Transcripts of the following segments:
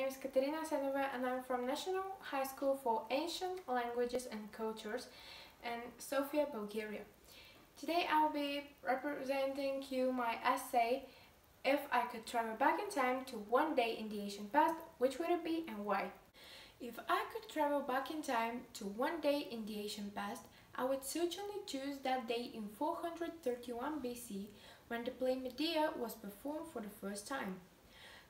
name is Katerina Asenova and I'm from National High School for Ancient Languages and Cultures in Sofia, Bulgaria. Today I'll be representing you my essay, If I could travel back in time to one day in the ancient past, which would it be and why? If I could travel back in time to one day in the ancient past, I would certainly choose that day in 431 BC when the play Medea was performed for the first time.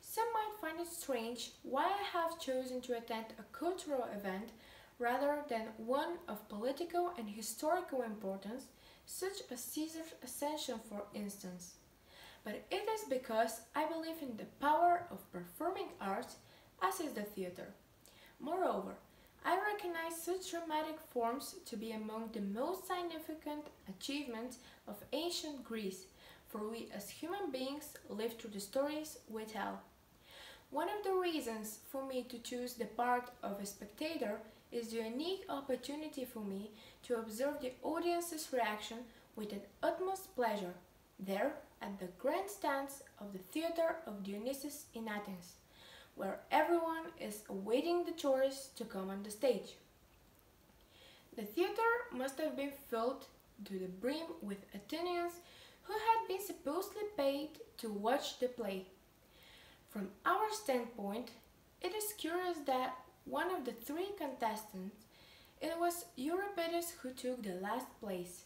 Some might find it strange why I have chosen to attend a cultural event rather than one of political and historical importance, such as Caesar's ascension for instance. But it is because I believe in the power of performing arts, as is the theater. Moreover, I recognize such dramatic forms to be among the most significant achievements of ancient Greece, for we as human beings live through the stories we tell. One of the reasons for me to choose the part of a spectator is the unique opportunity for me to observe the audience's reaction with an utmost pleasure, there at the grandstands of the Theatre of Dionysus in Athens, where everyone is awaiting the choice to come on the stage. The theatre must have been filled to the brim with Athenians who had been supposedly paid to watch the play. From our standpoint, it is curious that one of the three contestants, it was Euripides who took the last place.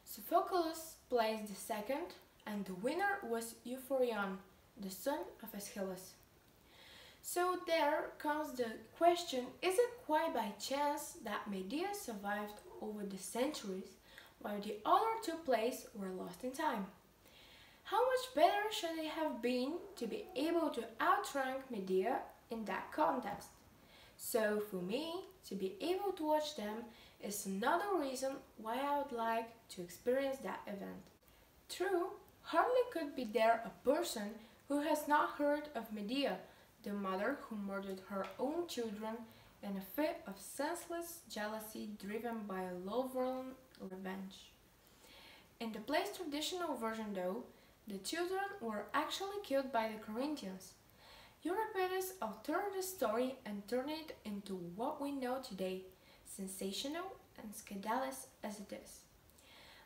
Sophocles placed the second, and the winner was Euphorion, the son of Aeschylus. So there comes the question, is it quite by chance that Medea survived over the centuries, while the other two plays were lost in time? How much better should they have been to be able to outrank Medea in that contest? So for me, to be able to watch them is another reason why I would like to experience that event. True, hardly could be there a person who has not heard of Medea, the mother who murdered her own children in a fit of senseless jealousy driven by a lovelorn revenge. In the play's traditional version though, the children were actually killed by the Corinthians. Euripides altered the story and turned it into what we know today, sensational and scandalous as it is.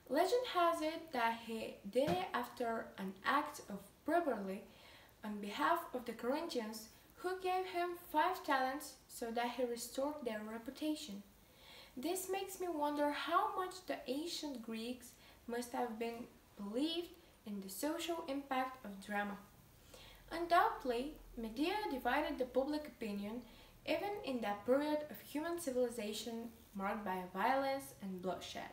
Legend has it that he did it after an act of bribery on behalf of the Corinthians, who gave him 5 talents so that he restored their reputation. This makes me wonder how much the ancient Greeks must have been believed in the social impact of drama. Undoubtedly, Medea divided the public opinion even in that period of human civilization marked by violence and bloodshed.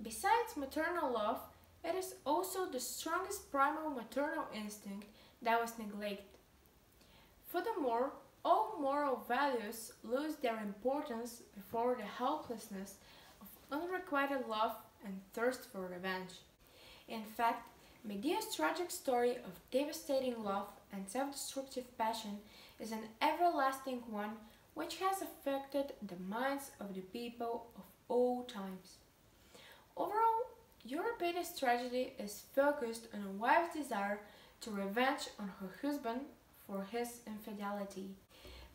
Besides maternal love, it is also the strongest primal maternal instinct that was neglected. Furthermore, all moral values lose their importance before the helplessness of unrequited love and thirst for revenge. In fact, Medea's tragic story of devastating love and self-destructive passion is an everlasting one which has affected the minds of the people of all times. Overall, Euripides' tragedy is focused on a wife's desire to revenge on her husband for his infidelity.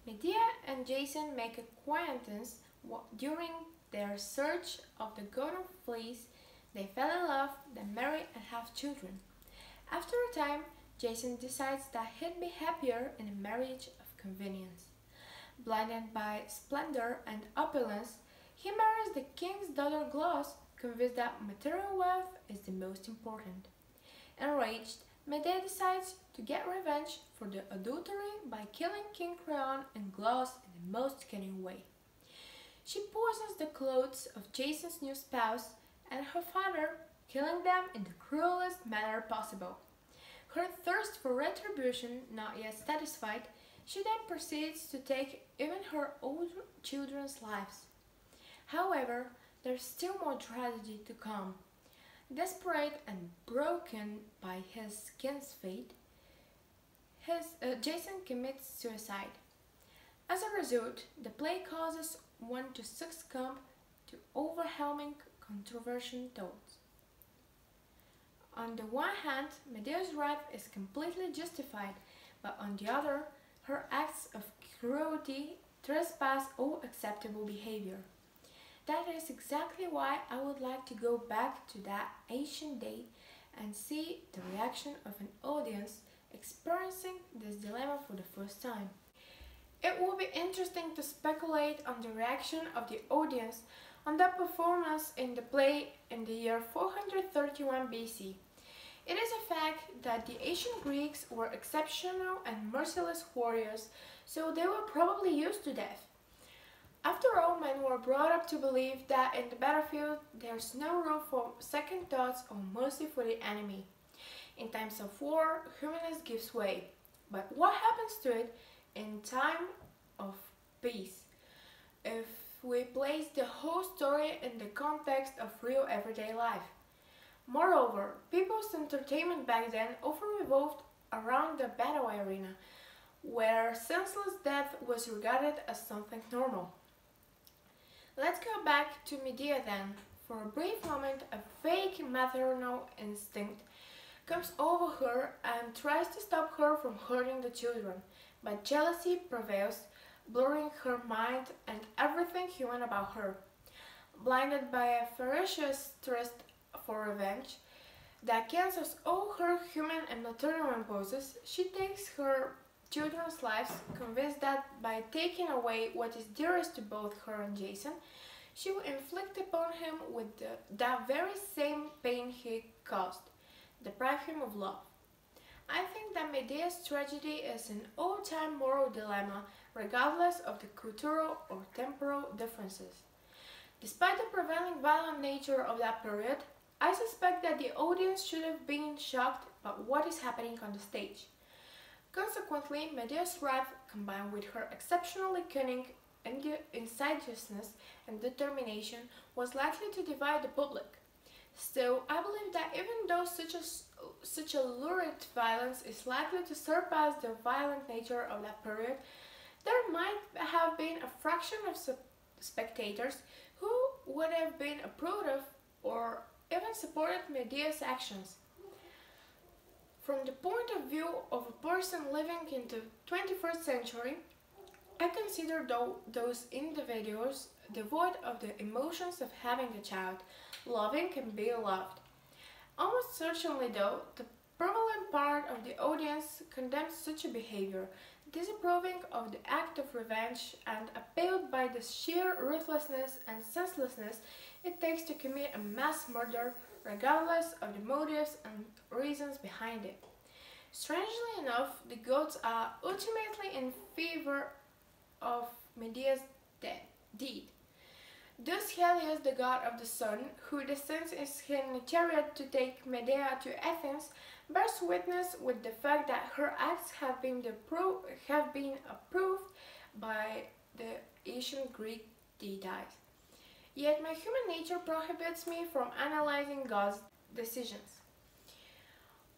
Medea and Jason make acquaintance during their search of the golden fleece. They fell in love, they marry and have children. After a time, Jason decides that he'd be happier in a marriage of convenience. Blinded by splendor and opulence, he marries the king's daughter Glauce, convinced that material wealth is the most important. Enraged, Medea decides to get revenge for the adultery by killing King Creon and Glauce in the most cunning way. She poisons the clothes of Jason's new spouse and her father, killing them in the cruelest manner possible. Her thirst for retribution not yet satisfied, she then proceeds to take even her own children's lives. However, there's still more tragedy to come. Desperate and broken by his king's fate, Jason commits suicide. As a result, the play causes one to succumb to overwhelming controversial thoughts. On the one hand, Medea's wrath is completely justified, but on the other, her acts of cruelty trespass all acceptable behavior. That is exactly why I would like to go back to that ancient day and see the reaction of an audience experiencing this dilemma for the first time. It will be interesting to speculate on the reaction of the audience on that performance in the play in the year 431 BC. It is a fact that the ancient Greeks were exceptional and merciless warriors, so they were probably used to death. After all, men were brought up to believe that in the battlefield there's no room for second thoughts or mercy for the enemy. In times of war, humanity gives way. But what happens to it in time of peace? If we place the whole story in the context of real everyday life. Moreover, people's entertainment back then often revolved around the battle arena, where senseless death was regarded as something normal. Let's go back to Medea then. For a brief moment, a vague maternal instinct comes over her and tries to stop her from hurting the children, but jealousy prevails, blurring her mind and everything human about her. Blinded by a ferocious thirst for revenge that cancels all her human and maternal impulses, she takes her children's lives, convinced that by taking away what is dearest to both her and Jason, she will inflict upon him with that very same pain he caused, deprive him of love. I think that Medea's tragedy is an all-time moral dilemma, regardless of the cultural or temporal differences. Despite the prevailing violent nature of that period, I suspect that the audience should have been shocked by what is happening on the stage. Consequently, Medea's wrath, combined with her exceptionally cunning, insidiousness and determination, was likely to divide the public. Still, I believe that even though such a lurid violence is likely to surpass the violent nature of that period, there might have been a fraction of spectators who would have been approved of or even supported Medea's actions. From the point of view of a person living in the 21st century, I consider those individuals devoid of the emotions of having a child, loving and being loved. Almost certainly though, the prevalent part of the audience condemns such a behavior, disapproving of the act of revenge and appalled by the sheer ruthlessness and senselessness it takes to commit a mass murder, regardless of the motives and reasons behind it. Strangely enough, the gods are ultimately in favor of Medea's deed. Thus Helios, the god of the sun, who descends in a chariot to take Medea to Athens, bears witness with the fact that her acts have been approved by the ancient Greek deities. Yet my human nature prohibits me from analyzing God's decisions.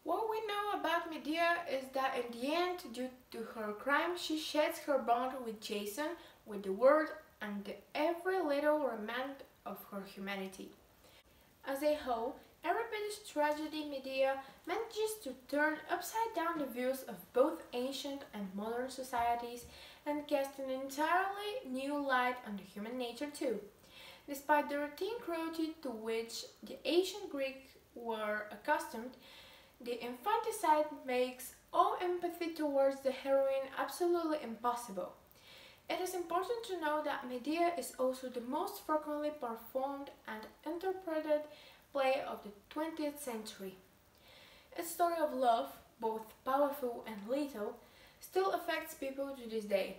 What we know about Medea is that in the end, due to her crime, she sheds her bond with Jason, with the world, and every little remnant of her humanity. As a whole, Euripides' tragedy Medea manages to turn upside down the views of both ancient and modern societies and cast an entirely new light on the human nature too. Despite the routine cruelty to which the ancient Greeks were accustomed, the infanticide makes all empathy towards the heroine absolutely impossible. It is important to know that Medea is also the most frequently performed and interpreted play of the 20th century. Its story of love, both powerful and lethal, still affects people to this day.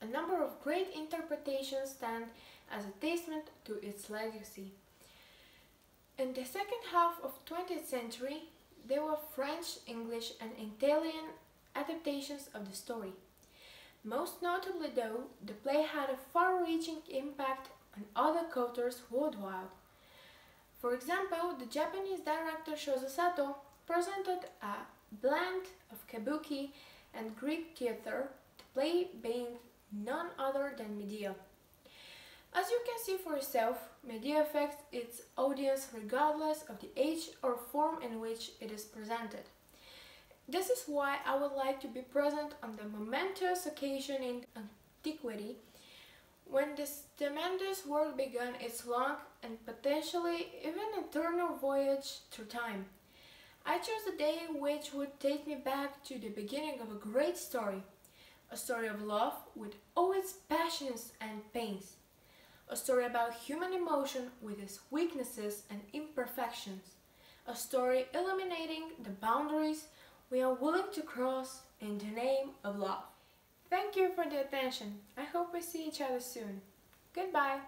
A number of great interpretations stand as a testament to its legacy. In the second half of 20th century, there were French, English and Italian adaptations of the story. Most notably though, the play had a far-reaching impact on other cultures worldwide. For example, the Japanese director Shozo Sato presented a blend of kabuki and Greek theater, the play being none other than Medea. As you can see for yourself, Medea affects its audience regardless of the age or form in which it is presented. This is why I would like to be present on the momentous occasion in Antiquity, when this tremendous work began its long and potentially even eternal voyage through time. I chose a day which would take me back to the beginning of a great story, a story of love with all its passions and pains, a story about human emotion with its weaknesses and imperfections, a story illuminating the boundaries we are willing to cross in the name of love. Thank you for the attention. I hope we see each other soon. Goodbye.